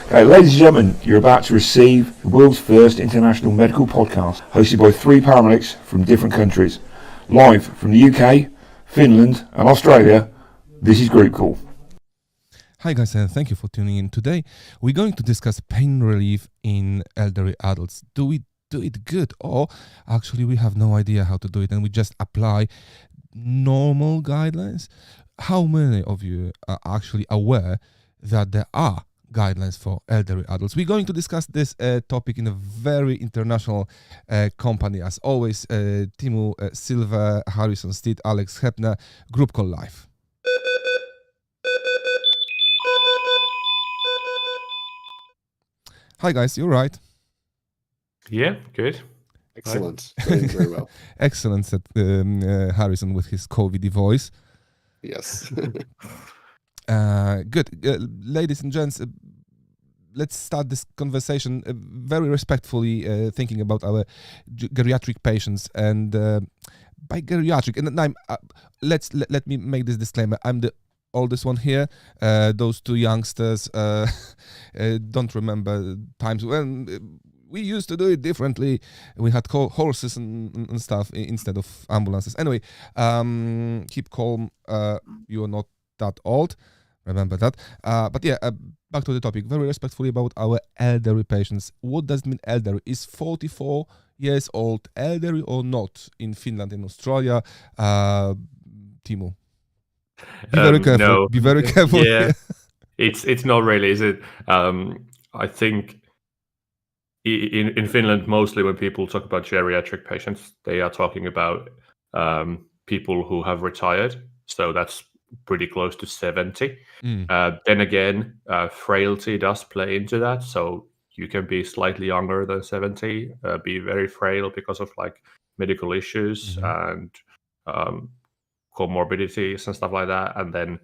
Okay, ladies and gentlemen, you're about to receive the world's first international medical podcast, hosted by three paramedics from different countries. Live from the UK, Finland and Australia, this is Group Call. Hi guys, and thank you for tuning in. Today we're going to discuss pain relief in elderly adults. Do we do it good, or actually we have no idea how to do it and we just apply normal guidelines? How many of you are actually aware that there are guidelines for elderly adults? We're going to discuss this topic in a very international company, as always. Timo Silva, Harrison Steed, Alex Hepner, Group Call Live. Hi guys, you right? Yeah, good. Excellent. Doing very well. Excellent, said Harrison with his COVID voice. Yes. Good. Ladies and gents, let's start this conversation very respectfully, thinking about our geriatric patients. And by geriatric, and let me make this disclaimer. I'm the oldest one here. Those two youngsters don't remember times when we used to do it differently. We had horses and stuff instead of ambulances. Anyway, keep calm. You are not that old. Remember that. But yeah, back to the topic. Very respectfully about our elderly patients. What does it mean elderly? Is 44 years old elderly or not in Finland and Australia? Timo? Be very careful. No. Be very careful. Yeah, it's not really, is it? I think in Finland, mostly when people talk about geriatric patients, they are talking about people who have retired. So that's pretty close to 70. Then again, frailty does play into that. So you can be slightly younger than 70, be very frail because of like medical issues and comorbidities and stuff like that, and then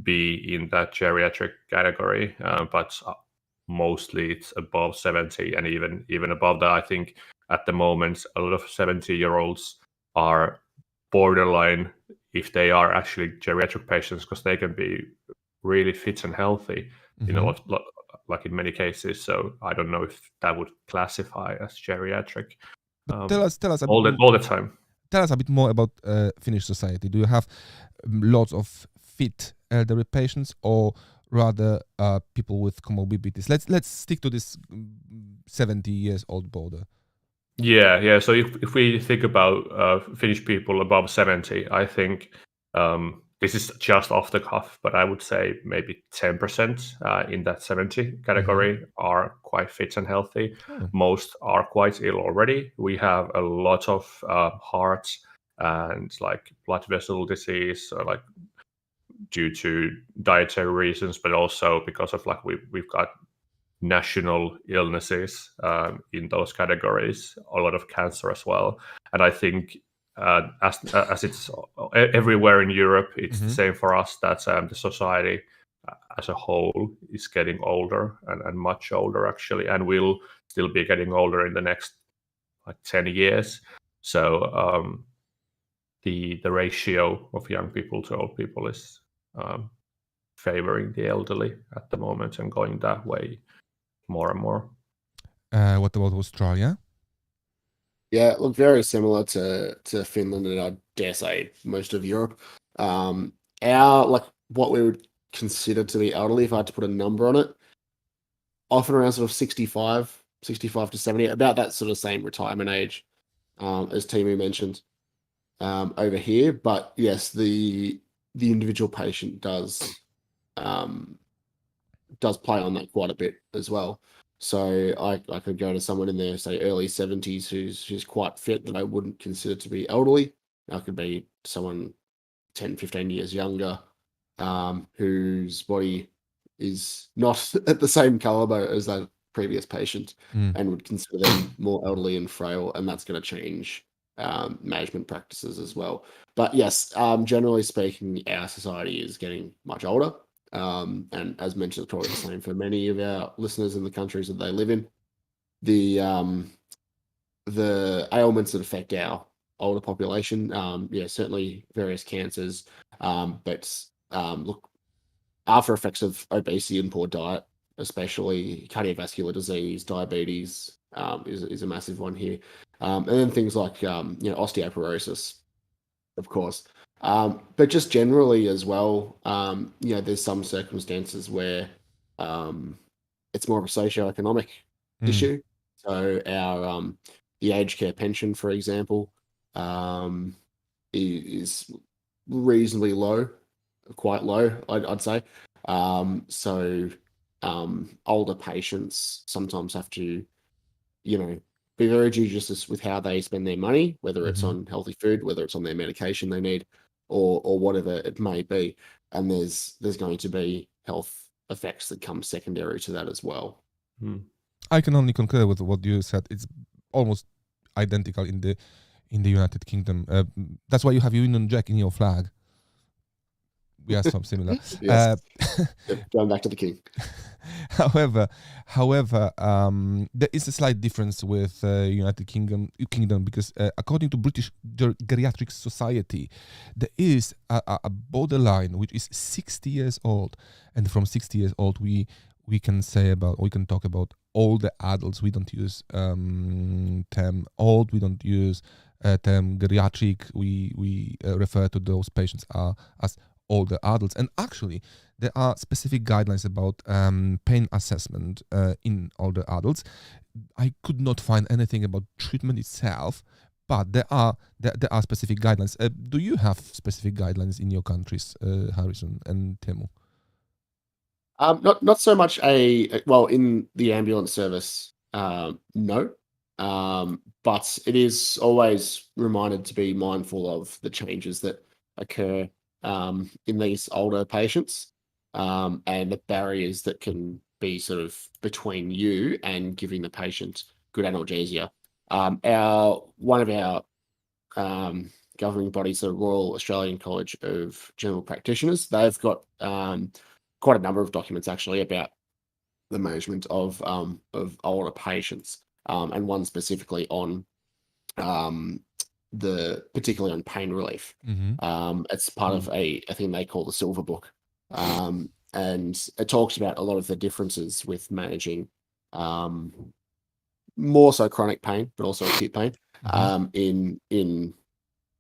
be in that geriatric category. But mostly it's above 70, and even above that. I think at the moment a lot of 70-year-olds are borderline if they are actually geriatric patients, because they can be really fit and healthy, you know, like in many cases. So I don't know if that would classify as geriatric. Tell us all the time. Tell us a bit more about Finnish society. Do you have lots of fit elderly patients, or rather people with comorbidities? Let's stick to this 70 years old border. Yeah. So if we think about Finnish people above 70, I think this is just off the cuff, but I would say maybe 10% in that 70 category are quite fit and healthy. Most are quite ill already. We have a lot of heart and like blood vessel disease, or like due to dietary reasons, but also because of like we've got national illnesses in those categories, a lot of cancer as well. And I think as it's everywhere in Europe, it's the same for us, that the society as a whole is getting older and much older actually, and will still be getting older in the next like 10 years. So the ratio of young people to old people is favoring the elderly at the moment and going that way more and more. What about Australia? Yeah, look, very similar to Finland, and I dare say most of Europe. Our, like, what we would consider to be elderly, if I had to put a number on it, often around sort of 65 to 70, about that sort of same retirement age as Timu mentioned over here. But yes, the individual patient does play on that quite a bit as well. So I could go to someone in their, say, early 70s who's quite fit that I wouldn't consider to be elderly. I could be someone 10, 15 years younger whose body is not at the same caliber as that previous patient, and would consider them more elderly and frail, and that's going to change management practices as well. But yes, generally speaking, our society is getting much older. And as mentioned, it's probably the same for many of our listeners in the countries that they live in. The ailments that affect our older population, certainly various cancers, but look, after effects of obesity and poor diet especially cardiovascular disease, diabetes is a massive one here, and then things like osteoporosis, of course. But just generally as well, there's some circumstances where it's more of a socioeconomic issue. So our the aged care pension, for example, is reasonably low, quite low, I'd say. So older patients sometimes have to, be very judicious with how they spend their money, whether it's on healthy food, whether it's on their medication they need, or whatever it may be. And there's going to be health effects that come secondary to that as well. I can only concur with what you said. It's almost identical in the United Kingdom. That's why you have Union Jack in your flag. We are some similar. Yes. Going back to the king. However, there is a slight difference with United Kingdom because according to British Geriatric Society, there is a borderline which is 60 years old, and from 60 years old we can talk about older adults. We don't use term old. We don't use term geriatric. We refer to those patients as older adults. And actually, there are specific guidelines about pain assessment in older adults. I could not find anything about treatment itself, but there are specific guidelines. Do you have specific guidelines in your countries, Harrison and Temu? Not so much in the ambulance service, no. But it is always reminded to be mindful of the changes that occur in these older patients, and the barriers that can be sort of between you and giving the patient good analgesia. One of our governing bodies, the Royal Australian College of General Practitioners, they've got quite a number of documents actually about the management of older patients, and one specifically on particularly on pain relief. It's part of a thing they call the Silver Book, and it talks about a lot of the differences with managing more so chronic pain, but also acute pain in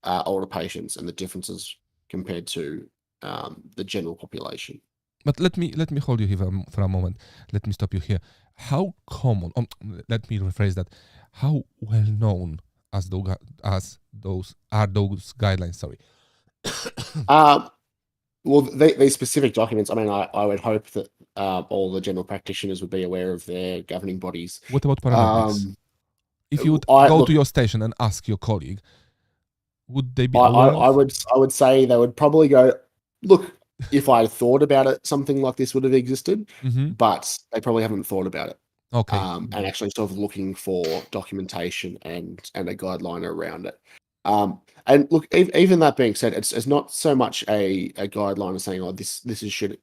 older patients, and the differences compared to the general population. But let me hold you here for a moment. Let me stop you here. How common? Let me rephrase that. How well known as those guidelines? Sorry. Well, these specific documents. I mean, I would hope that all the general practitioners would be aware of their governing bodies. What about paramedics? If you would go to your station and ask your colleague, would they be aware? I would say they would probably go, look. If I thought about it, something like this would have existed, but they probably haven't thought about it. Okay. And actually sort of looking for documentation and a guideline around it. And look, even that being said, it's not so much a guideline of saying, this should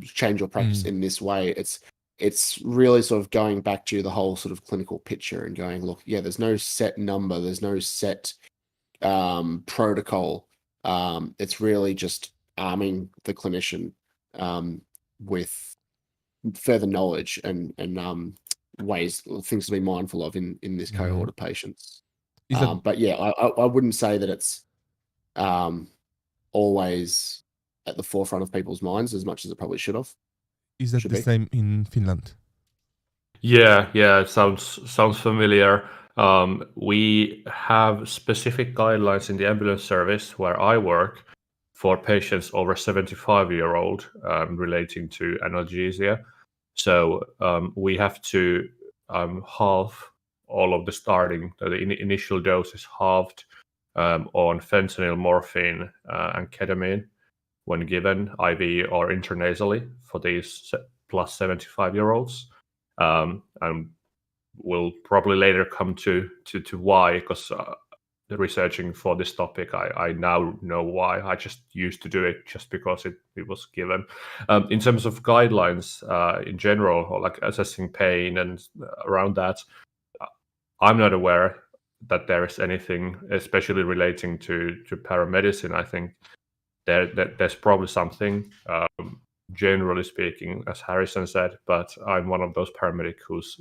change your practice in this way. It's really sort of going back to the whole sort of clinical picture and going, look, yeah, there's no set number, there's no set protocol. It's really just arming the clinician with further knowledge and things to be mindful of in this cohort of patients. But yeah, I wouldn't say that it's always at the forefront of people's minds as much as it probably should have. Is that the same in Finland? Yeah, it sounds familiar. We have specific guidelines in the ambulance service where I work for patients over 75-year-old relating to analgesia. So we have to halve all of the initial dose is halved on fentanyl, morphine, and ketamine when given IV or intranasally for these plus 75-year-olds. And we'll probably later come to why, because researching for this topic, I now know why. I just used to do it just because it was given. In terms of guidelines in general, or like assessing pain and around that, I'm not aware that there is anything, especially relating to paramedicine. I think there's probably something generally speaking, as Harrison said, but I'm one of those paramedics who's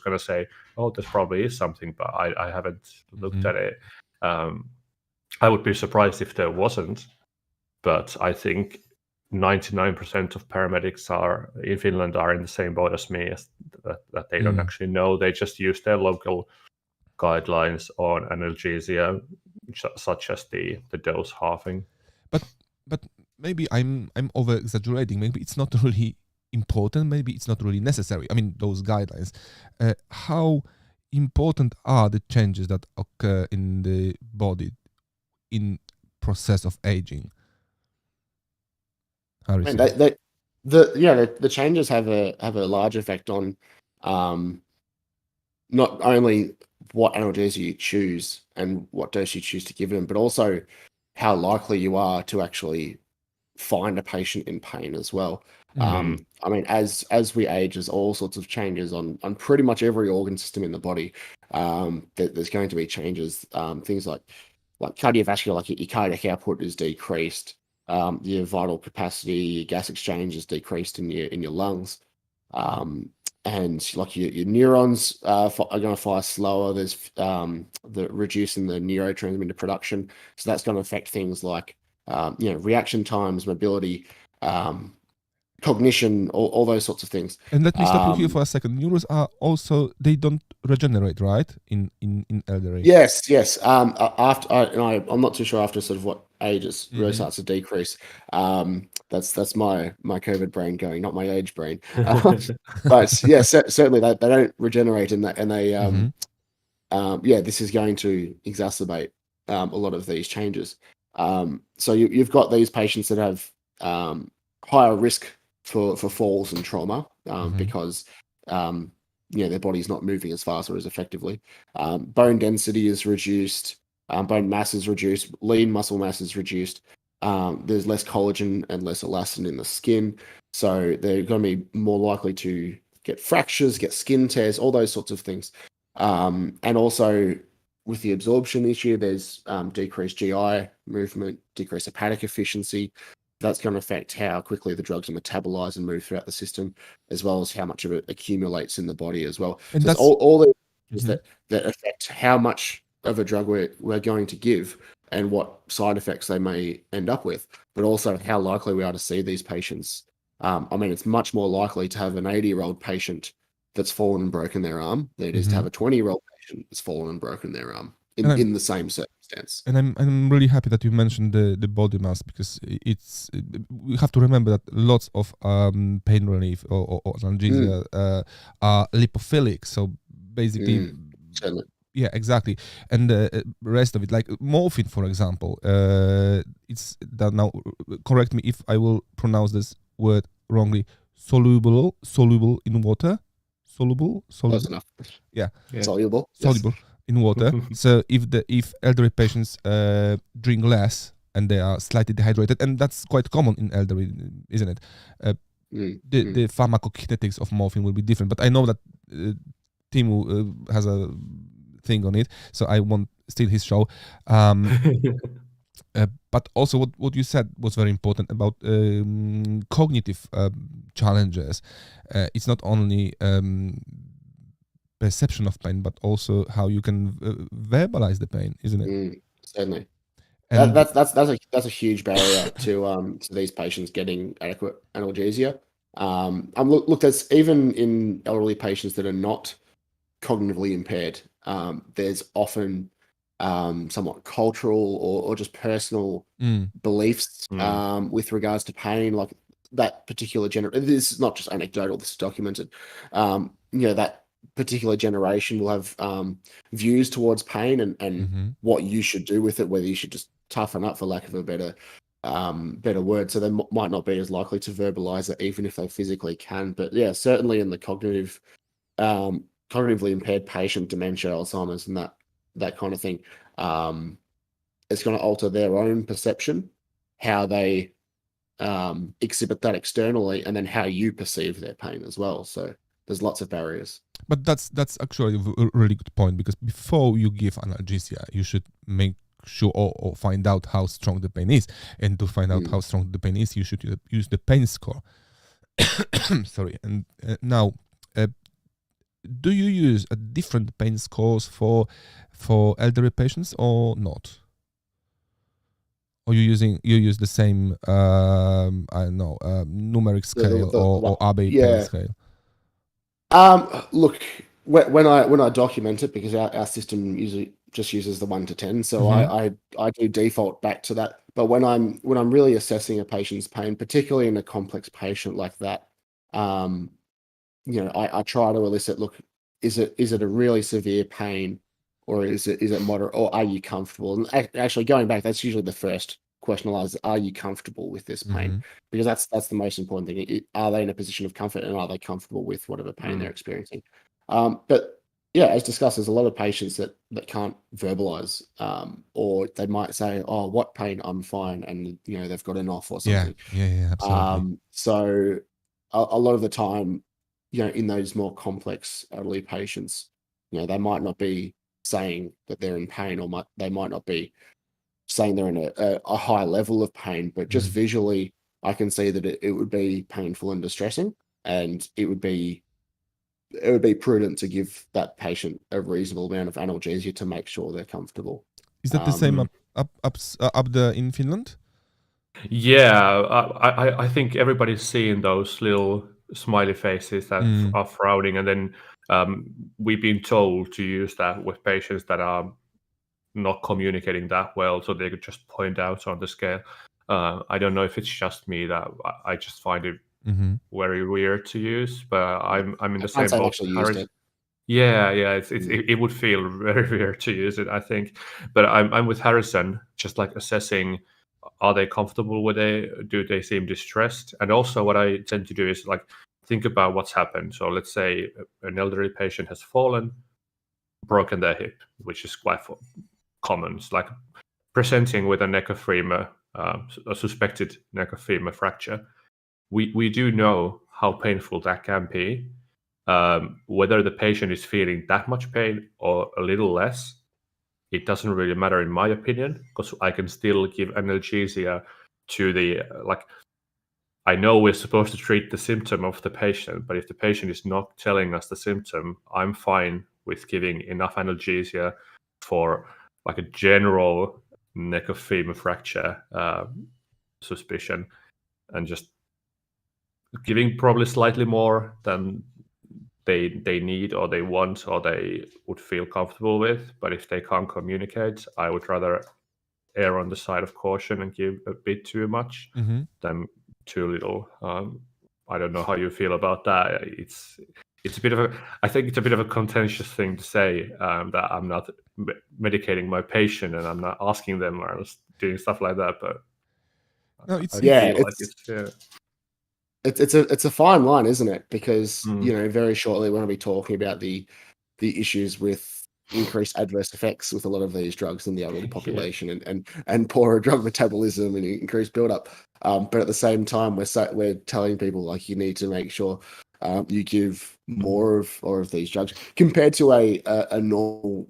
going to say, oh, this probably is something, but I haven't looked at it. I would be surprised if there wasn't, but I think 99% of paramedics in Finland are in the same boat as me, that they don't actually know. They just use their local guidelines on analgesia, such as the dose halving. But maybe I'm over exaggerating. Maybe it's not really important. Maybe it's not really necessary. I mean, those guidelines. How important are the changes that occur in the body in process of aging? I mean, the changes have a large effect on not only what analgesia you choose and what dose you choose to give them, but also how likely you are to actually find a patient in pain as well. I mean, as we age, there's all sorts of changes on pretty much every organ system in the body. There's going to be changes. Things like cardiovascular, like your cardiac output is decreased. Your vital capacity, your gas exchange is decreased in your lungs. And like your neurons are going to fire slower. There's the reducing the neurotransmitter production, so that's going to affect things like reaction times, mobility, cognition, all those sorts of things. And let me stop you here for a second. Neurons are also, they don't regenerate, right? In elderly. Yes. After I'm not too sure after sort of what age it really starts to decrease. That's my COVID brain going, not my age brain. But yeah, certainly they don't regenerate in that, and they this is going to exacerbate a lot of these changes. So you've got these patients that have higher risk for falls and trauma because their body's not moving as fast or as effectively. Bone density is reduced, bone mass is reduced, lean muscle mass is reduced. There's less collagen and less elastin in the skin, so they're going to be more likely to get fractures, get skin tears, all those sorts of things. And also with the absorption issue, there's decreased GI movement, decreased hepatic efficiency. That's going to affect how quickly the drugs are metabolized and move throughout the system, as well as how much of it accumulates in the body as well. And so that's all the things that affect how much of a drug we're going to give and what side effects they may end up with, but also how likely we are to see these patients. I mean, it's much more likely to have an 80-year-old patient that's fallen and broken their arm than it is to have a 20-year-old patient that's fallen and broken their arm in the same circumstance. And I'm really happy that you mentioned the body mass, because we have to remember that lots of pain relief or analgesia are lipophilic. So basically, yeah, exactly. And the rest of it, like morphine, for example, it's that now. Correct me if I will pronounce this word wrongly. Soluble in water. Soluble. Close enough. Yeah. Soluble. Soluble in water. So if elderly patients drink less and they are slightly dehydrated, and that's quite common in elderly, isn't it? The pharmacokinetics of morphine will be different. But I know that Timu has a thing on it, so I won't steal his show. But also what you said was very important about cognitive challenges. It's not only perception of pain, but also how you can verbalize the pain, isn't it? Certainly. And that's a huge barrier to these patients getting adequate analgesia. Look, there's even in elderly patients that are not cognitively impaired, there's often somewhat cultural or just personal beliefs with regards to pain, like that particular this is not just anecdotal, this is documented. That particular generation will have views towards pain and what you should do with it, whether you should just toughen up, for lack of a better word. So they might not be as likely to verbalize it, even if they physically can. But yeah, certainly in the cognitively impaired patient, dementia, Alzheimer's, and that kind of thing, it's going to alter their own perception, how they exhibit that externally, and then how you perceive their pain as well. So there's lots of barriers. But that's actually a really good point, because before you give analgesia, you should make sure or find out how strong the pain is. And to find out how strong the pain is, you should use the pain score. Sorry. And now, do you use a different pain scores for elderly patients or not? Or you use the same I don't know, numeric scale or Abbey pain scale? Look, when I document it, because our system usually just uses the 1 to 10, so I do default back to that. But when I'm really assessing a patient's pain, particularly in a complex patient like that, I try to elicit, look, is it a really severe pain, or is it moderate, or are you comfortable? And actually, going back, that's usually the first question I'll ask: are you comfortable with this pain? Because that's the most important thing. Are they in a position of comfort, and are they comfortable with whatever pain they're experiencing? But yeah, as discussed, there's a lot of patients that can't verbalize, or they might say, "Oh, what pain? I'm fine," and they've got an off or something. Yeah, absolutely. So a lot of the time, in those more complex elderly patients, they might not be saying that they're in pain, or they might not be saying they're in a high level of pain, but just visually, I can see that it would be painful and distressing, and it would be prudent to give that patient a reasonable amount of analgesia to make sure they're comfortable. Is that the same up there in Finland? Yeah, I think everybody's seeing those little smiley faces that are frowning, and then we've been told to use that with patients that are not communicating that well, so they could just point out on the scale. I don't know if it's just me that I just find it very weird to use, but I'm in the same boat. Yeah, it would feel very weird to use it, I think. But I'm with Harrison, just like assessing, are they comfortable with it? Do they seem distressed? And also what I tend to do is like think about what's happened. So let's say an elderly patient has fallen, broken their hip, which is quite common. It's like presenting with a neck of femur, a suspected neck of femur fracture. We do know how painful that can be. Whether the patient is feeling that much pain or a little less, it doesn't really matter in my opinion, because I can still give analgesia to the I know we're supposed to treat the symptom of the patient, but if the patient is not telling us the symptom, I'm fine with giving enough analgesia for like a general neck of femur fracture suspicion, and just giving probably slightly more than they need or they want or they would feel comfortable with. But if they can't communicate, I would rather err on the side of caution and give a bit too much than too little. I don't know how you feel about that. It's a bit of I think it's a bit of a contentious thing to say, that I'm not medicating my patient and I'm not asking them or doing stuff like that. But no, it's a fine line, isn't it? Because very shortly we're going to be talking about the issues with increased adverse effects with a lot of these drugs in the elderly population, and poorer drug metabolism and increased buildup. But at the same time, we're telling people like you need to make sure you give more of these drugs compared to a normal,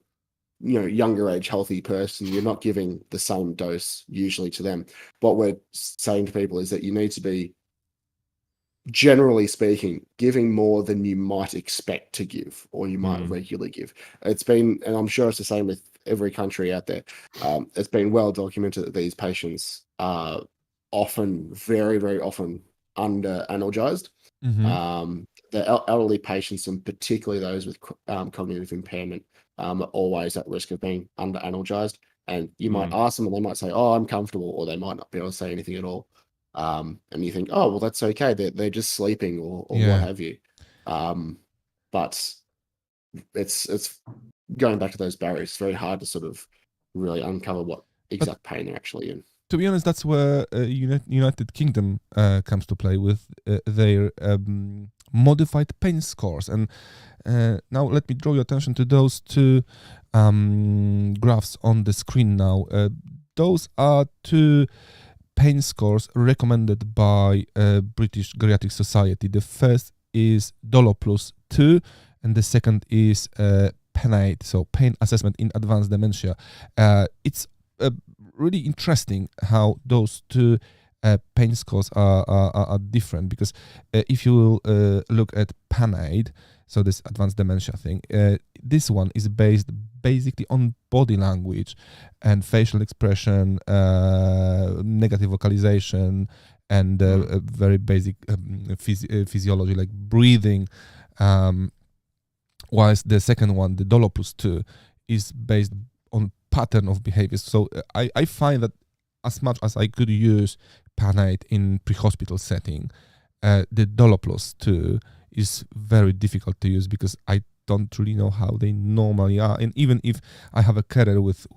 younger age healthy person. You're not giving the same dose usually to them. What we're saying to people is that you need to be, generally speaking, giving more than you might expect to give or you might regularly give. It's been, and I'm sure it's the same with every country out there, it's been well documented that these patients are often, very, very often under analgized. The elderly patients, and particularly those with cognitive impairment, are always at risk of being under analgized. And you might ask them and they might say, "Oh, I'm comfortable," or they might not be able to say anything at all. And you think, "Oh, well, that's okay. They're just sleeping or what have you." But it's going back to those barriers. It's very hard to sort of really uncover what exact pain they're actually in. To be honest, that's where United Kingdom comes to play with their modified pain scores. And now let me draw your attention to those two graphs on the screen now. Those are two pain scores recommended by British Geriatric Society. The first is DOLO plus 2, and the second is PAN8, so Pain Assessment in Advanced Dementia. It's really interesting how those two pain scores are different, because if you look at PAN-8, so this advanced dementia thing, this one is based basically on body language and facial expression, negative vocalization, and a very basic physiology like breathing, whilst the second one, the Dolo plus 2, is based on pattern of behaviors. So I find that as much as I could use PAN-8 in pre-hospital setting, the Dolo plus 2 is very difficult to use because I don't really know how they normally are. And even if I have a carer with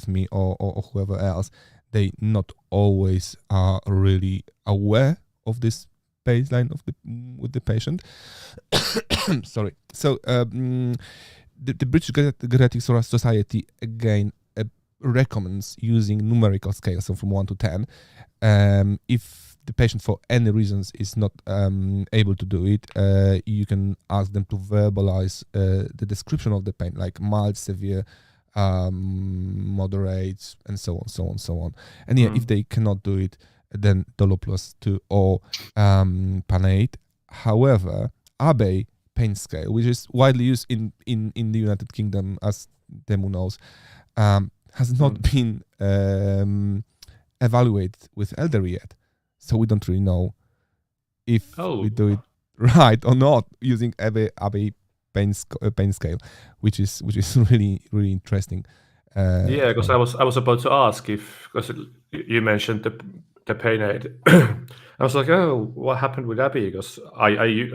me or whoever else, they not always are really aware of this baseline of with the patient. Sorry. So the British Geriatric Society again recommends using numerical scales, so from 1 to 10. If the patient for any reasons is not able to do it, you can ask them to verbalize the description of the pain, like mild, severe, moderate, and so on. And yeah, if they cannot do it, then Dolo plus 2 or PAN-8. However, Abbey pain scale, which is widely used in the United Kingdom, as Demu knows, has not been evaluated with elderly yet. So we don't really know if we do it right or not using Abbey pain scale, which is really interesting. Yeah, because I was about to ask because you mentioned the PAN-8. I was like, oh, what happened with Abbey? Because I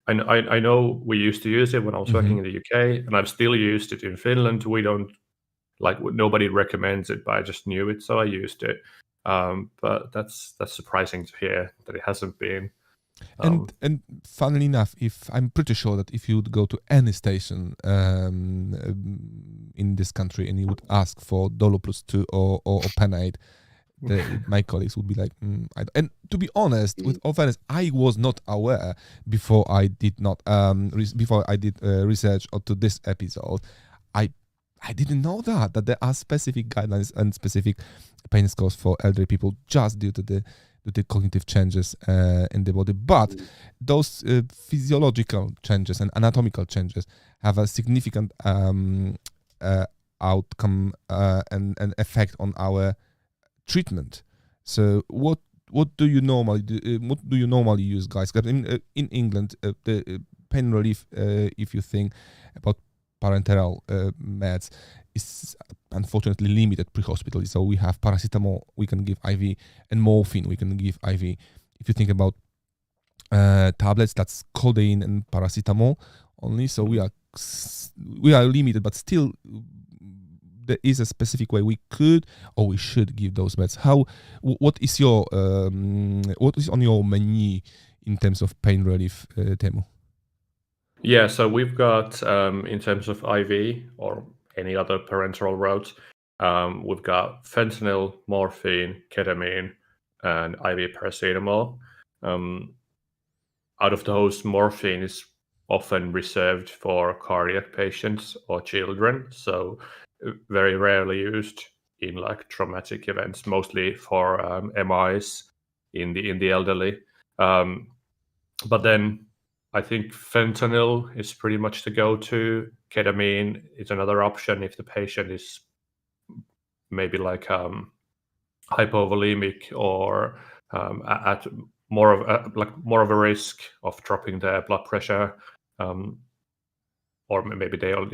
know we used to use it when I was working in the UK, and I've still used it in Finland. We don't nobody recommends it, but I just knew it, so I used it. But that's surprising to hear that it hasn't been. And funnily enough, I'm pretty sure that if you would go to any station in this country and you would ask for Dolo plus 2 or PAN-8, my colleagues would be like, and to be honest, with all fairness, I was not aware before I did not research onto this episode. I didn't know that there are specific guidelines and specific pain scores for elderly people just due to the cognitive changes in the body. But those physiological changes and anatomical changes have a significant outcome and effect on our treatment. So what do you normally do? What do you normally use, guys? In England, the pain relief, if you think about parenteral meds, is unfortunately limited pre-hospital. So we have paracetamol, we can give IV, and morphine, we can give IV. If you think about tablets, that's codeine and paracetamol only. So we are limited, but still there is a specific way we could or we should give those meds. What is on your menu in terms of pain relief, Teemu? Yeah, so we've got in terms of IV or any other parenteral route, we've got fentanyl, morphine, ketamine, and IV paracetamol. Out of those, morphine is often reserved for cardiac patients or children, so very rarely used in traumatic events, mostly for MIs in the elderly. But then I think fentanyl is pretty much the go-to. Ketamine is another option if the patient is maybe hypovolemic or at more of a risk of dropping their blood pressure, or maybe they all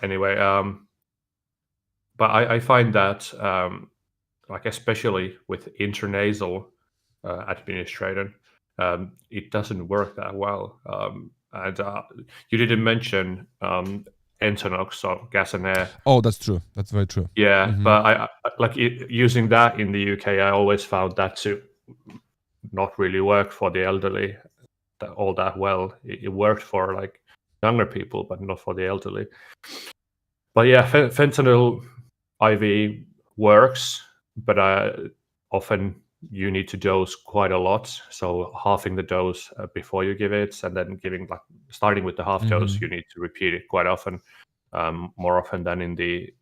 anyway. But I find that especially with intranasal administration, it doesn't work that well. And you didn't mention Entonox or gas and air. Oh, that's true. That's very true. Yeah, but I using that in the UK. I always found that to not really work for the elderly all that well. It worked for younger people, but not for the elderly. But yeah, fentanyl IV works, but often you need to dose quite a lot. So halving the dose before you give it, and then starting with the half dose, you need to repeat it quite often, more often than in the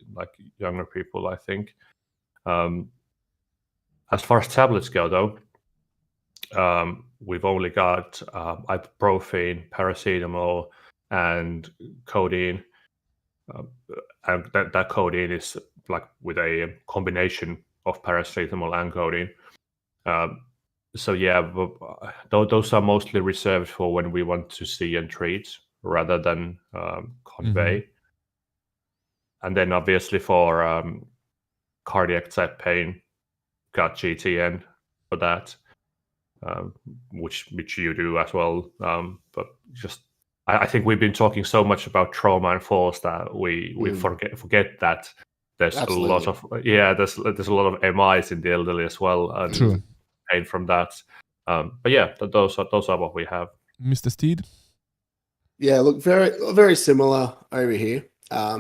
younger people, I think. As far as tablets go, though, we've only got ibuprofen, paracetamol, and codeine. And that codeine is like with a combination of paracetamol and codeine. So yeah, those are mostly reserved for when we want to see and treat rather than convey. And then obviously for cardiac type pain, got GTN for that, which you do as well. But just I think we've been talking so much about trauma and falls that we forget that there's Absolutely. a lot of there's a lot of MIs in the elderly as well, and True. pain from that. But yeah, those are what we have. Mr. Steed? Yeah, look, very similar over here.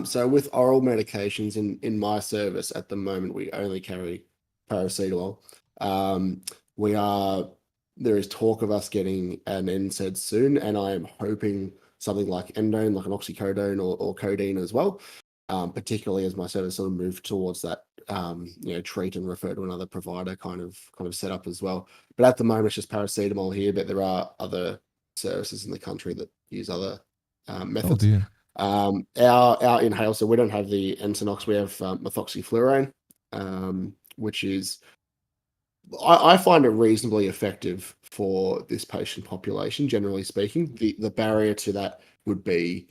So with oral medications in my service at the moment, we only carry paracetamol. There is talk of us getting an NSAID soon, and I am hoping something like endone, like an oxycodone or codeine as well, particularly as my service sort of moved towards that, treat and refer to another provider kind of setup as well. But at the moment, it's just paracetamol here, but there are other services in the country that use other methods. Oh dear. Our inhale, so we don't have the Entonox, we have methoxyflurane, which is, I find it reasonably effective for this patient population, generally speaking. The barrier to that would be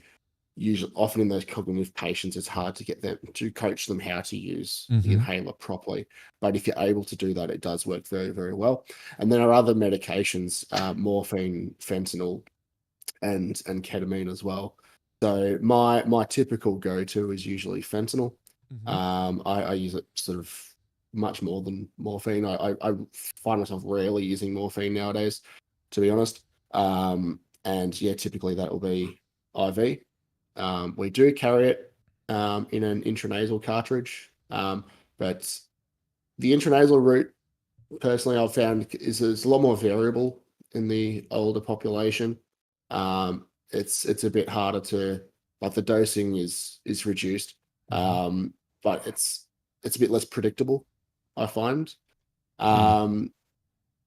often in those cognitive patients, it's hard to get them to coach them how to use the inhaler properly. But if you're able to do that, it does work very, very well. And then our other medications, morphine, fentanyl, and ketamine as well. So my typical go-to is usually fentanyl. I use it sort of much more than morphine. I find myself rarely using morphine nowadays, to be honest. And yeah, typically that will be IV. We do carry it in an intranasal cartridge, but the intranasal route, personally, I've found is a lot more variable in the older population. It's a bit harder to, like, the dosing is reduced, but it's a bit less predictable, I find.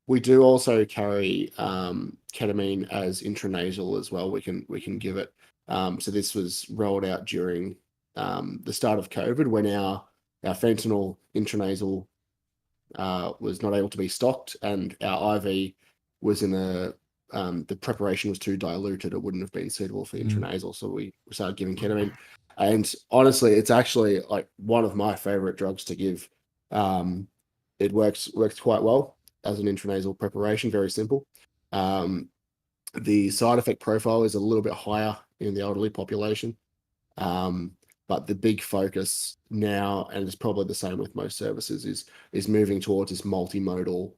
We do also carry ketamine as intranasal as well. We can give it. So this was rolled out during the start of COVID, when our fentanyl intranasal was not able to be stocked, and our IV was in the preparation was too diluted. It wouldn't have been suitable for intranasal, so we started giving ketamine. And honestly, it's actually like one of my favorite drugs to give. It works quite well as an intranasal preparation, very simple. The side effect profile is a little bit higher in the elderly population, but the big focus now, and it's probably the same with most services, is moving towards this multimodal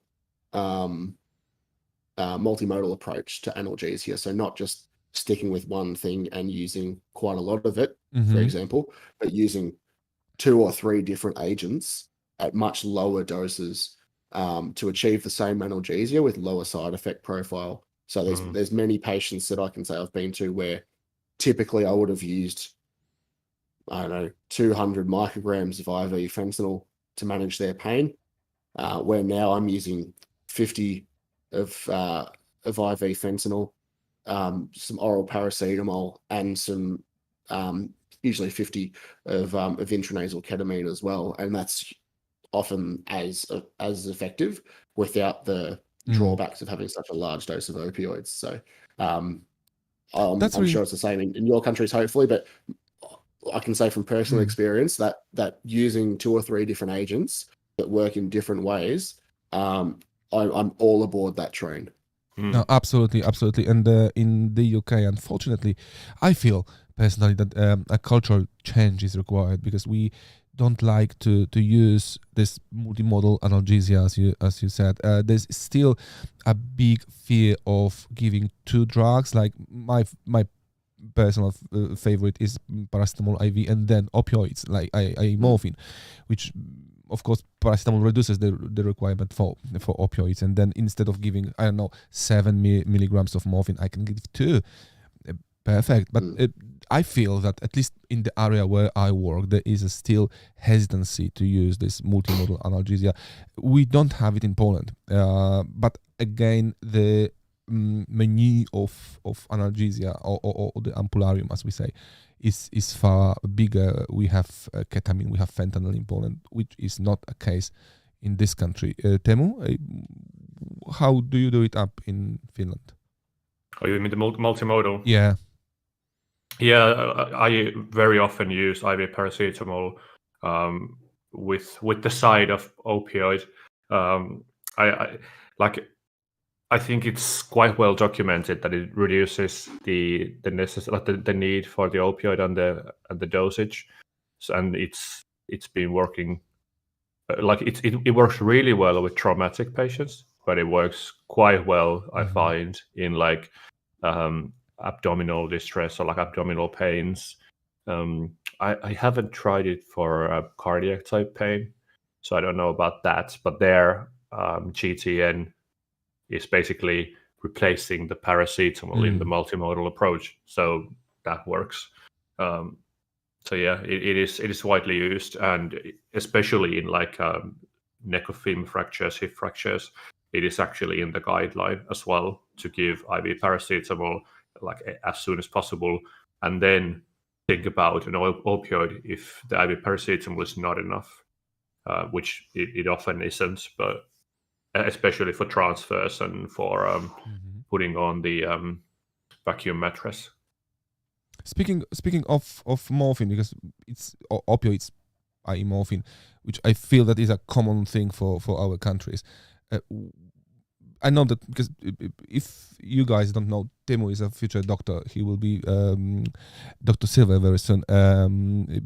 approach to analgesia. So not just sticking with one thing and using quite a lot of it, for example, but using 2 or 3 different agents at much lower doses to achieve the same analgesia with lower side effect profile. So there's many patients that I can say I've been to where typically I would have used, I don't know, 200 micrograms of IV fentanyl to manage their pain, where now I'm using 50 of IV fentanyl, some oral paracetamol, and some usually 50 of intranasal ketamine as well, and that's often as effective without the drawbacks of having such a large dose of opioids. So I'm sure it's the same in your countries, hopefully, but I can say from personal experience that using 2 or 3 different agents that work in different ways, I'm all aboard that train. No, absolutely. And in the UK, unfortunately, I feel personally that a cultural change is required, because we don't like to use this multimodal analgesia, as you said. There's still a big fear of giving 2 drugs. Like my personal favorite is paracetamol IV, and then opioids like morphine, which of course paracetamol reduces the requirement for opioids, and then instead of giving 7 milligrams of morphine, I can give 2. Perfect. But I feel that at least in the area where I work, there is a still hesitancy to use this multimodal analgesia. We don't have it in Poland, but again, the menu of analgesia or the ampullarium, as we say, is far bigger. We have ketamine, we have fentanyl in Poland, which is not a case in this country. Teemu, how do you do it up in Finland? Oh, you mean the multimodal? Yeah. Yeah, I very often use IV paracetamol with the side of opioid. I think it's quite well documented that it reduces the need for the opioid and the dosage, and it's been working. It works really well with traumatic patients, but it works quite well, I find, in abdominal distress or abdominal pains. I haven't tried it for cardiac type pain, so I don't know about that. But there, GTN is basically replacing the paracetamol in the multimodal approach, so that works. So yeah, it is widely used, and especially in neck of femur fractures, hip fractures, it is actually in the guideline as well to give IV paracetamol as soon as possible, and then think about an opioid if the IV paracetamol is not enough, which it often isn't, but especially for transfers and for putting on the vacuum mattress. Speaking of morphine, because it's opioids, i.e. morphine, which I feel that is a common thing for our countries. I know that because if you guys don't know, Teemu is a future doctor. He will be Dr. Silver very soon.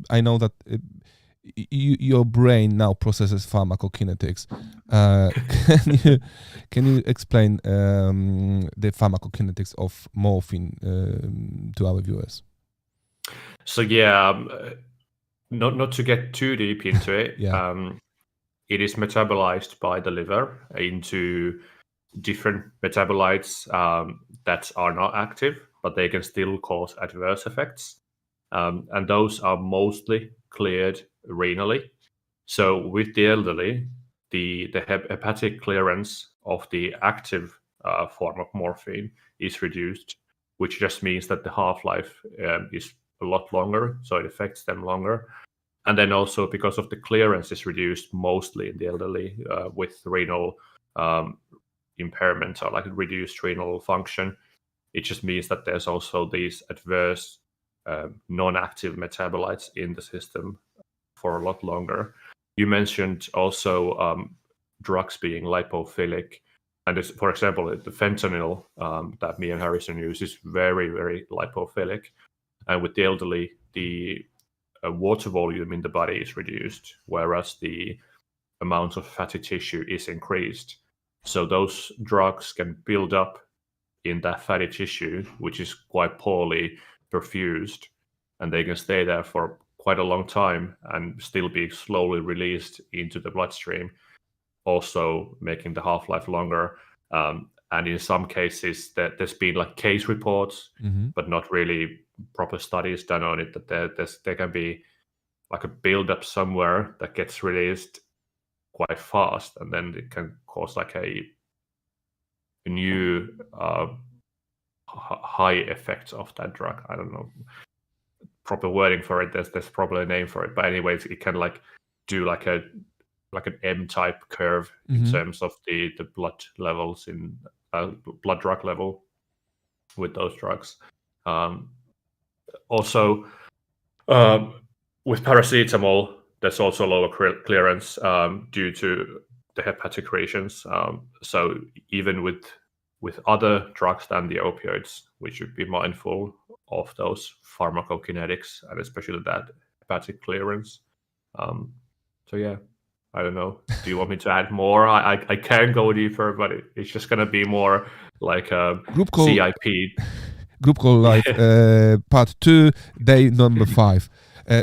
I know that your brain now processes pharmacokinetics. Can you explain the pharmacokinetics of morphine to our viewers? So yeah, not to get too deep into it. It is metabolized by the liver into different metabolites that are not active, but they can still cause adverse effects. And those are mostly cleared renally. So with the elderly, the hepatic clearance of the active form of morphine is reduced, which just means that the half-life is a lot longer, so it affects them longer. And then also because of the clearance is reduced mostly in the elderly with renal impairment or reduced renal function, it just means that there's also these adverse non-active metabolites in the system for a lot longer. You mentioned also drugs being lipophilic, and for example, the fentanyl that me and Harrison use is very, very lipophilic, and with the elderly, the water volume in the body is reduced, whereas the amount of fatty tissue is increased. So those drugs can build up in that fatty tissue, which is quite poorly perfused, and they can stay there for quite a long time and still be slowly released into the bloodstream, also making the half-life longer. And in some cases, there's been case reports, but not really proper studies done on it, that there can be a build-up somewhere that gets released quite fast, and then it can cause a new high effects of that drug. I don't know proper wording for it. There's probably a name for it, but anyways, it can do an M-type curve in terms of the blood levels in blood drug level with those drugs. Also, with paracetamol, there's also lower clearance due to the hepatic regions. So even with other drugs than the opioids, we should be mindful of those pharmacokinetics and especially that hepatic clearance. So yeah, I don't know. Do you want me to add more? I can go deeper, but it's just going to be more like a group call, CIP. Group call live, part 2, day number 5.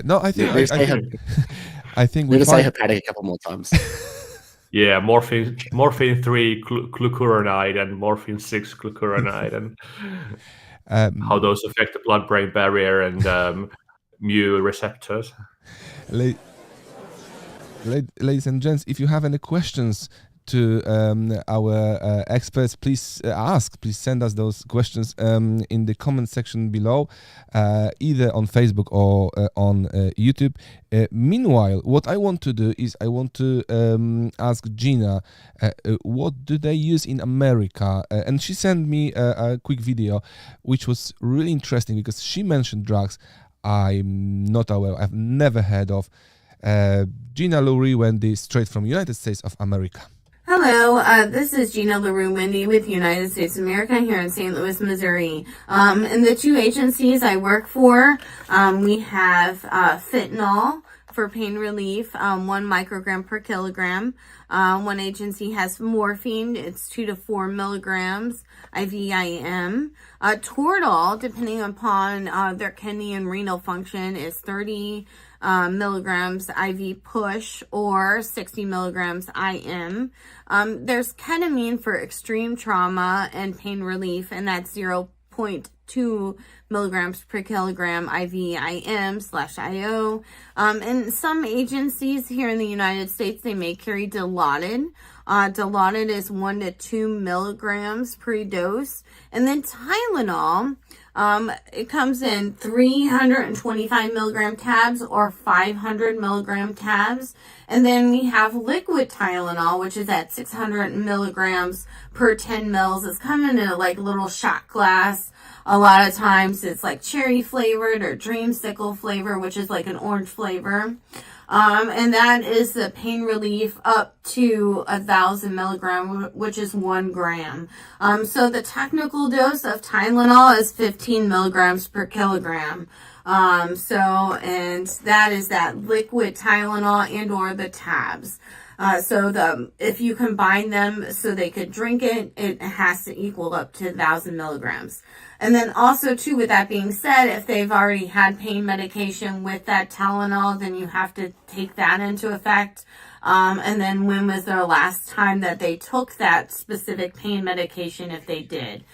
No, I think I think we're going to say hepatic a couple more times. Yeah, morphine 3 glucuronide and morphine 6 glucuronide, and how those affect the blood-brain barrier and mu receptors. Ladies and gents, if you have any questions to our experts, please please send us those questions in the comment section below, either on Facebook or on YouTube. Meanwhile, what I want to do is I want to ask Gina, what do they use in America? And she sent me a quick video, which was really interesting because she mentioned drugs I'm not aware, I've never heard of. Gina Lurie-Wendy, straight from United States of America. Hello, this is Gina LaRue-Wendy with United States of America here in St. Louis, Missouri. In the two agencies I work for, we have fentanyl for pain relief, 1 microgram per kilogram. One agency has morphine, it's 2 to 4 milligrams IVIM. Toradol, depending upon their kidney and renal function, is 30 milligrams IV push or 60 milligrams IM. There's ketamine for extreme trauma and pain relief, and that's 0.2 milligrams per kilogram IVIM/IO. And some agencies here in the United States, they may carry Dilaudid. Dilaudid is 1 to 2 milligrams per dose. And then Tylenol, it comes in 325 milligram tabs or 500 milligram tabs. And then we have liquid Tylenol, which is at 600 milligrams per 10 mils. It's coming in a like little shot glass. A lot of times it's like cherry flavored or dreamsicle flavor, which is like an orange flavor. And that is the pain relief up to 1,000 milligram, which is 1 gram. So the technical dose of Tylenol is 15 milligrams per kilogram. And that is that liquid Tylenol and or the tabs. If you combine them so they could drink it, it has to equal up to 1,000 milligrams. And then also too, with that being said, if they've already had pain medication with that Tylenol, then you have to take that into effect. And then when was their last time that they took that specific pain medication, if they did.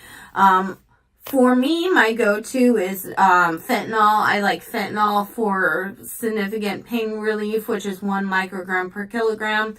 For me, my go-to is fentanyl. I like fentanyl for significant pain relief, which is 1 microgram per kilogram.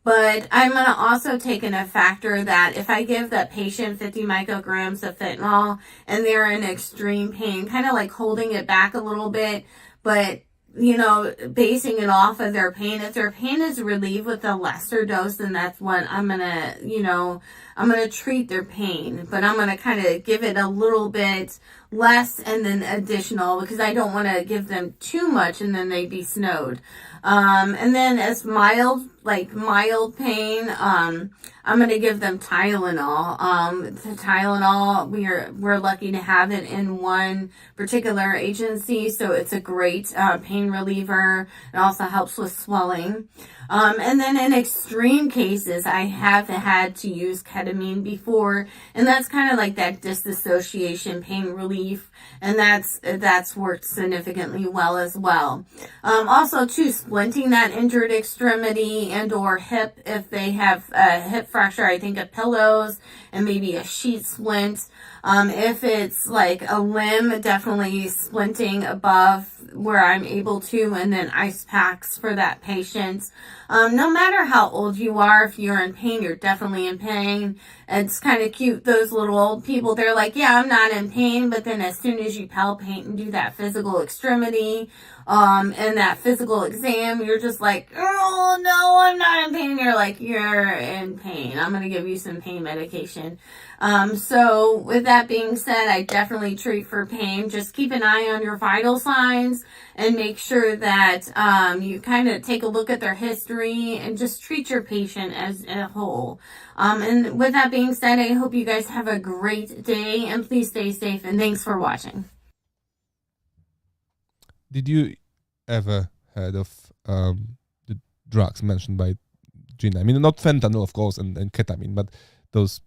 But I'm going to also take in a factor that if I give that patient 50 micrograms of fentanyl and they're in extreme pain, kind of like holding it back a little bit, but basing it off of their pain. If their pain is relieved with a lesser dose, then that's what I'm going to, I'm going to treat their pain, but I'm going to kind of give it a little bit less and then additional because I don't want to give them too much and then they'd be snowed. And then as mild pain, I'm going to give them Tylenol. The Tylenol, we're lucky to have it in one particular agency, so it's a great pain reliever. It also helps with swelling. And then in extreme cases, I have had to use ketamine before, and that's kind of like that disassociation pain relief, and that's worked significantly well as well. Also too, splinting that injured extremity and or hip, if they have a hip fracture, I think of pillows and maybe a sheet splint. If it's like a limb, definitely splinting above where I'm able to, and then ice packs for that patient. No matter how old you are, if you're in pain, you're definitely in pain. It's kind of cute, those little old people, they're like, yeah, I'm not in pain, but then as soon as you palpate and do that physical extremity, and that physical exam, you're just like, oh no, I'm not in pain. You're like, you're in pain. I'm going to give you some pain medication. So with that being said, I definitely treat for pain. Just keep an eye on your vital signs and make sure that, you kind of take a look at their history and just treat your patient as a whole. And with that being said, I hope you guys have a great day and please stay safe and thanks for watching. Did you ever heard of the drugs mentioned by Gina? I mean, not fentanyl, of course, and ketamine, but those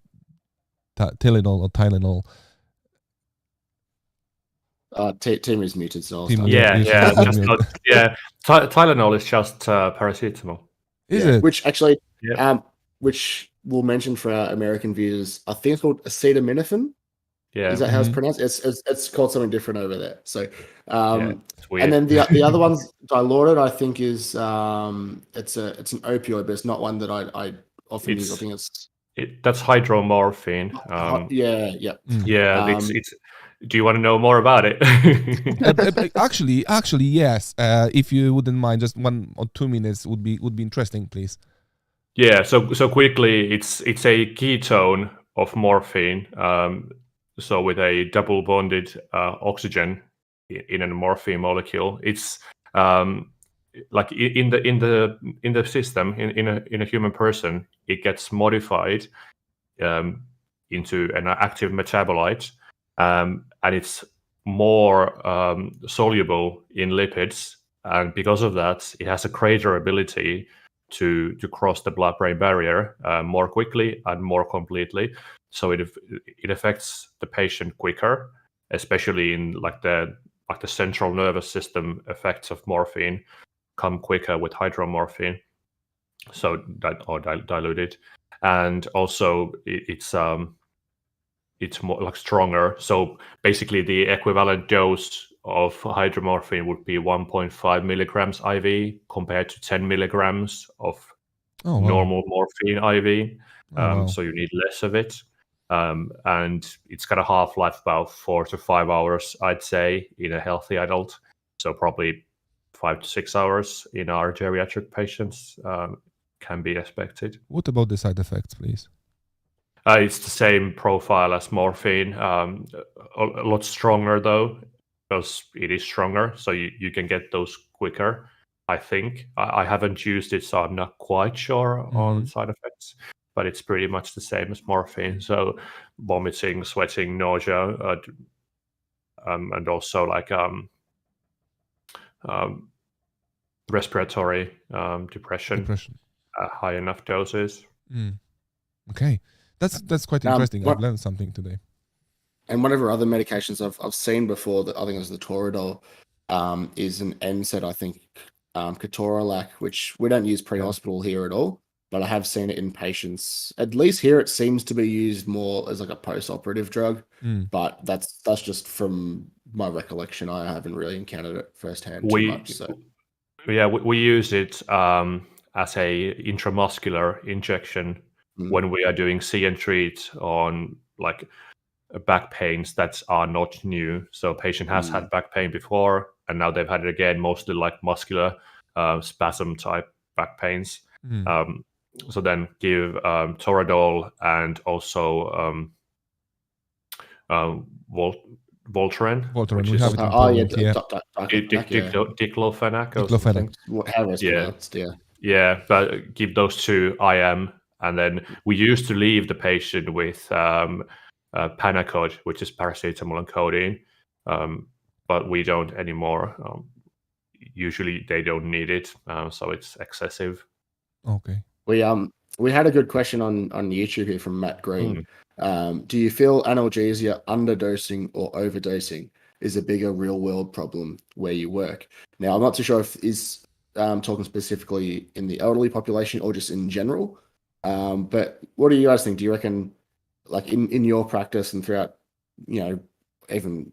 Tylenol or Tylenol. Tim is muted, so I'll Tim, start. Tylenol is just paracetamol. Is it? Which actually, Yeah. which we'll mention for our American viewers, I think it's called acetaminophen. Yeah. Is that how it's Mhm. pronounced? It's called something different over there. So, Yeah, it's weird. and then the other one's dilaudid. I think is it's an opioid, but it's not one that I often use. I think it's That's hydromorphine. yeah. Yeah, Um, it's. Do you want to know more about it? Actually, yes. If you wouldn't mind, just 1 or 2 minutes would be interesting, please. Yeah. So quickly, it's a ketone of morphine. So with a double bonded oxygen in a morphine molecule, it's like in the system in a human person, it gets modified into an active metabolite, and it's more soluble in lipids, and because of that, it has a greater ability to cross the blood-brain barrier more quickly and more completely. So it affects the patient quicker, especially in the central nervous system effects of morphine come quicker with hydromorphine. So diluted, and also it's more like stronger. So basically, the equivalent dose of hydromorphine would be 1.5 milligrams IV compared to 10 milligrams of Oh, wow. normal morphine IV. Oh, wow. So you need less of it. And it's got a half-life about 4 to 5 hours, I'd say, in a healthy adult. So probably 5 to 6 hours in our geriatric patients can be expected. What about the side effects, please? It's the same profile as morphine, a lot stronger though, because it is stronger, so you can get those quicker, I think. I haven't used it, so I'm not quite sure on side effects, but it's pretty much the same as morphine. So vomiting, sweating, nausea, and also respiratory depression. High enough doses. Okay, that's quite interesting. I've learned something today. And one of our other medications I've seen before, that I think it was the Toradol, is an NSAID, I think, ketorolac, which we don't use pre-hospital here at all, but I have seen it in patients. At least here, it seems to be used more as like a post-operative drug, but that's just from my recollection. I haven't really encountered it firsthand too much. So yeah, we use it as a intramuscular injection when we are doing see and treat on like back pains that are not new. So patient has had back pain before, and now they've had it again, mostly like muscular spasm type back pains. So then give Toradol and also Voltaren, Voltaren, which we is have it in Poland, diclofenac or Diclofenac. something. How it's pronounced, Yeah, but give those to IM, and then we used to leave the patient with Panacod, which is paracetamol and codeine, but we don't anymore. Usually they don't need it, so it's excessive. Okay. We had a good question on YouTube here from Matt Green. Do you feel analgesia underdosing or overdosing is a bigger real world problem where you work? Now, I'm not too sure if is talking specifically in the elderly population or just in general. But what do you guys think? Do you reckon, like in your practice and throughout, even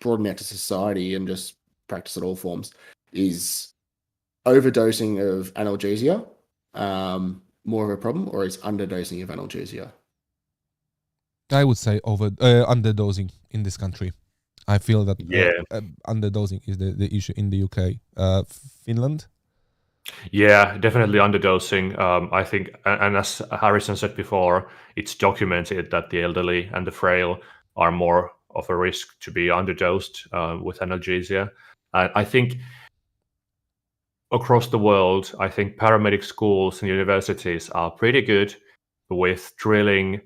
broadening out to society and just practice at all forms, is overdosing of analgesia more of a problem, or is underdosing of analgesia? I would say underdosing in this country. I feel that underdosing is the issue in the UK. Finland? Yeah, definitely underdosing. I think, and as Harrison said before, it's documented that the elderly and the frail are more of a risk to be underdosed with analgesia. I think across the world, I think paramedic schools and universities are pretty good with drilling.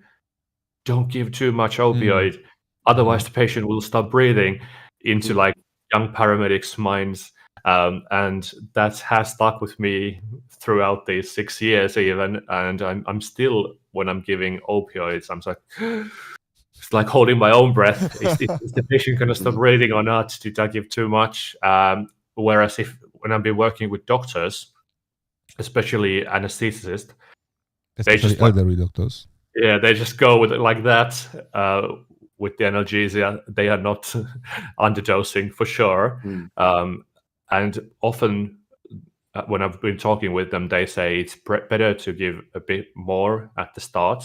Don't give too much opioid, otherwise the patient will stop breathing, into like young paramedics' minds. And that has stuck with me throughout these 6 years even, and I'm still, when I'm giving opioids, I'm like, it's like holding my own breath. Is the patient going to stop breathing or not? Did I give too much? Whereas when I've been working with doctors, especially anesthesists, especially elderly doctors, yeah, they just go with it like that with the analgesia, they are not underdosing for sure. And often when I've been talking with them, they say it's better to give a bit more at the start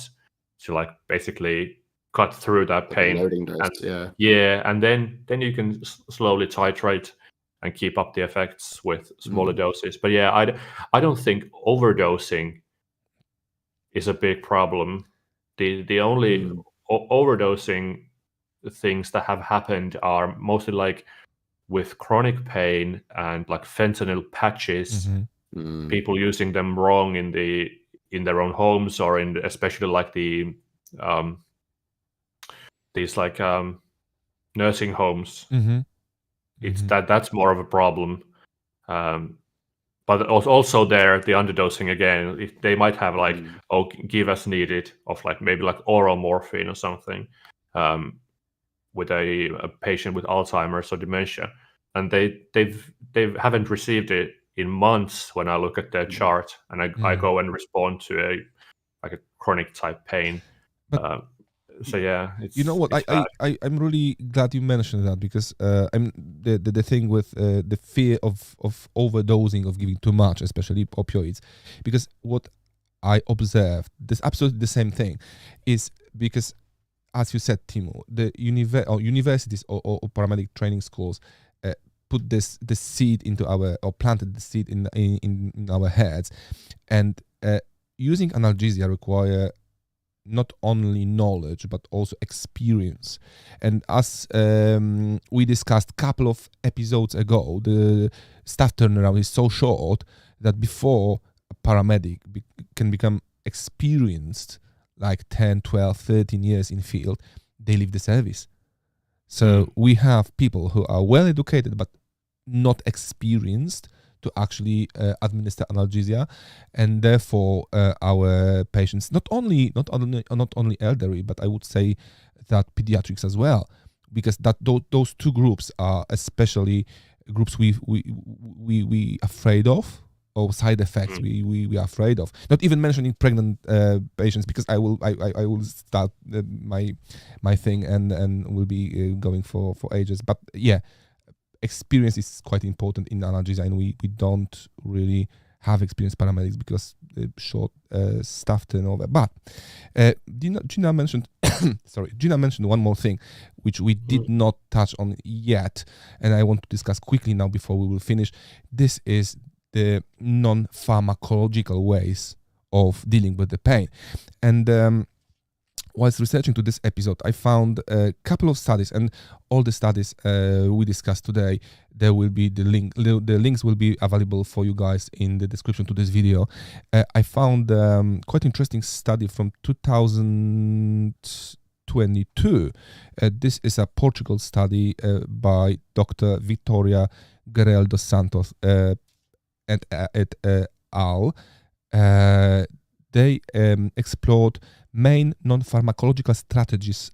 to like basically cut through that Like a pain. loading dose, And, yeah. and then you can slowly titrate and keep up the effects with smaller doses. But yeah, I don't think overdosing is a big problem. The only overdosing things that have happened are mostly like with chronic pain and like fentanyl patches, people using them wrong in their own homes, or in especially like the these like nursing homes. It's that's more of a problem. But also there, the underdosing again, if they might have like, give as needed of like maybe like oral morphine or something with a patient with Alzheimer's or dementia, and they haven't received it in months when I look at their chart, and I go and respond to a chronic type pain. But so yeah, it's, you know what? it's bad. I'm really glad you mentioned that, because I'm the thing with the fear of overdosing, of giving too much, especially opioids, because what I observed, this absolutely the same thing, is because, as you said, Timo, the universities or paramedic training schools put this seed into our, or planted the seed in our heads, and using analgesia require not only knowledge but also experience. And as we discussed a couple of episodes ago, the staff turnaround is so short that before a paramedic can become experienced, like 10, 12, 13 years in field, they leave the service. So we have people who are well educated but not experienced to actually administer analgesia, and therefore our patients, not only elderly, but I would say that pediatrics as well, because that those two groups are especially groups we afraid of, or side effects we are afraid of. Not even mentioning pregnant patients, because I will start my thing and will be going for ages. But yeah, experience is quite important in analgesia, and we don't really have experienced paramedics because short staff turnover. But Gina mentioned Gina mentioned one more thing which we did not touch on yet, and I want to discuss quickly now before we will finish. This is the non-pharmacological ways of dealing with the pain. And whilst researching to this episode, I found a couple of studies, and all the studies we discussed today, there will be the links will be available for you guys in the description to this video. I found quite interesting study from 2022. This is a Portugal study by Dr. Victoria Guerrero dos Santos and et al. They explored main non-pharmacological strategies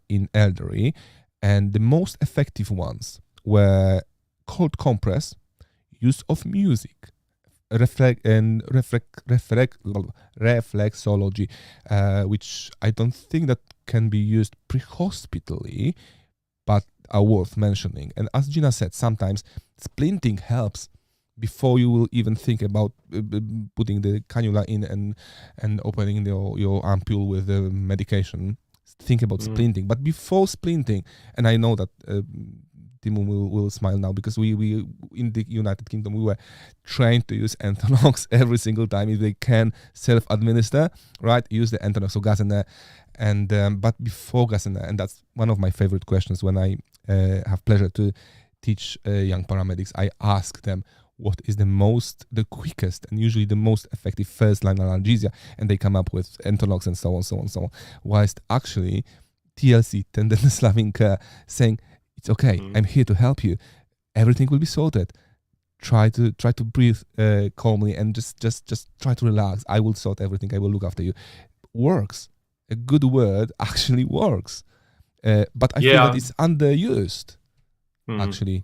in elderly, and the most effective ones were cold compress, use of music, reflexology, which I don't think that can be used pre-hospitally, but are worth mentioning. And as Gina said, sometimes splinting helps before you will even think about putting the cannula in and opening your ampule with the medication. Think about splinting. But before splinting, and I know that Timo will smile now, because we in the United Kingdom, we were trained to use Entonox every single time. If they can self-administer, right, use the Entonox or Gazener. And but before Gazener, and that's one of my favorite questions when I have pleasure to teach young paramedics, I ask them, what is the quickest and usually the most effective first-line analgesia, and they come up with Entonox and so on. Whilst actually TLC, tenderness loving care, saying, it's okay, I'm here to help you. Everything will be sorted. Try to breathe calmly and just try to relax. I will sort everything. I will look after you. Works. A good word actually works. But I feel that it's underused, actually.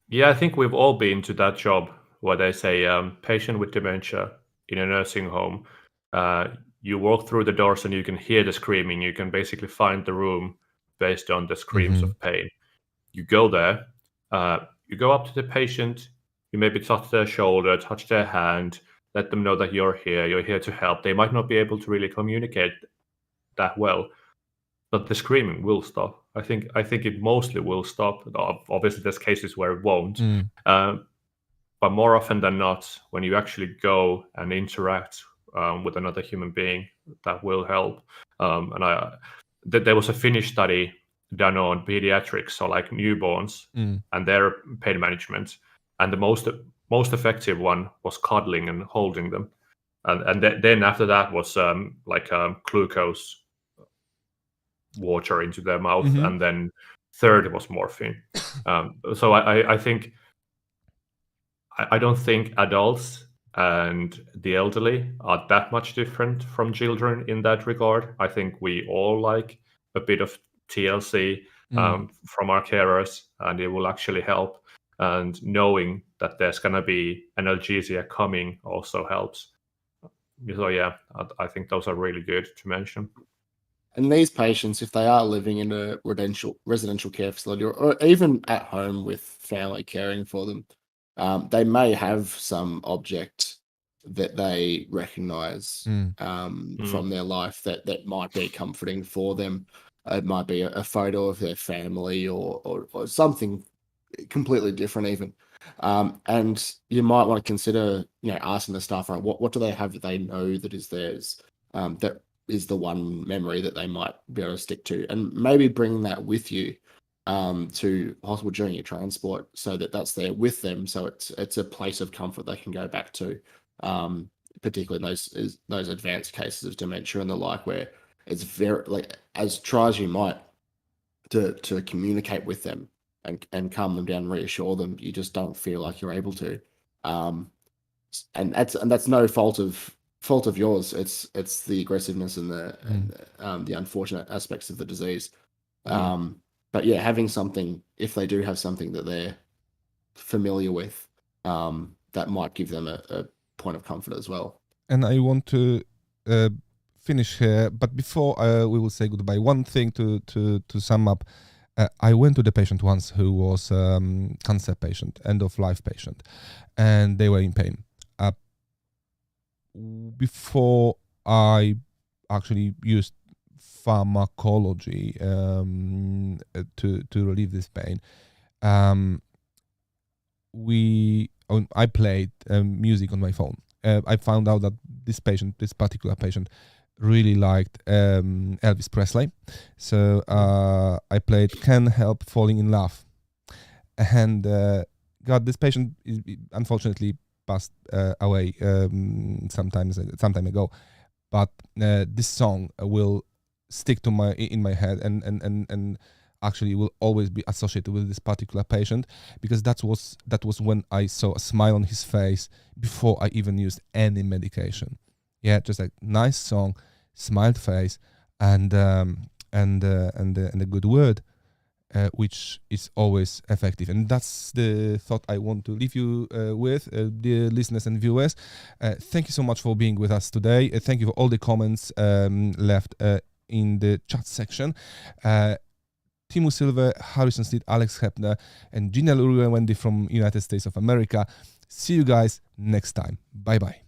Yeah, I think we've all been to that job where they say, patient with dementia in a nursing home, you walk through the doors and you can hear the screaming. You can basically find the room based on the screams of pain. You go there, you go up to the patient, you maybe touch their shoulder, touch their hand, let them know that you're here to help. They might not be able to really communicate that well, but the screaming will stop. I think it mostly will stop. Obviously, there's cases where it won't. But more often than not, when you actually go and interact with another human being, that will help. There was a Finnish study done on pediatrics, so like newborns and their pain management, and the most effective one was cuddling and holding them, and then after that was glucose water into their mouth, and then third was morphine. So I think I don't think adults and the elderly are that much different from children in that regard. I think we all like a bit of TLC from our carers, and it will actually help. And knowing that there's going to be analgesia coming also helps. So yeah, I think those are really good to mention. And these patients, if they are living in a residential care facility or even at home with family caring for them, they may have some object that they recognize from their life that might be comforting for them. It might be a photo of their family or something completely different even. And you might want to consider, asking the staff, right, what do they have that they know that is theirs, that is the one memory that they might be able to stick to, and maybe bring that with you to hospital during your transport, so that's there with them, so it's a place of comfort they can go back to, particularly in those advanced cases of dementia and the like, where it's very, like, as try as you might to communicate with them and calm them down, reassure them, you just don't feel like you're able to, and that's no fault of yours. It's the aggressiveness and the unfortunate aspects of the disease. But yeah, having something, if they do have something that they're familiar with, that might give them a point of comfort as well. And I want to finish here, but before we will say goodbye, one thing to sum up. I went to the patient once who was cancer patient, end-of-life patient, and they were in pain. Before I actually used pharmacology to relieve this pain, I played music on my phone. I found out that this particular patient, really liked Elvis Presley, so I played "Can't Help Falling in Love," and this patient unfortunately passed away some time ago, but this song will stick in my head and actually will always be associated with this particular patient, because that was when I saw a smile on his face before I even used any medication. Yeah, just a nice song, smiled face, and a good word, which is always effective. And that's the thought I want to leave you with, dear listeners and viewers. Thank you so much for being with us today. Thank you for all the comments left in the chat section. Timu Silver, Harrison Steed, Alex Hepner, and Gina Wendy from United States of America. See you guys next time. Bye-bye.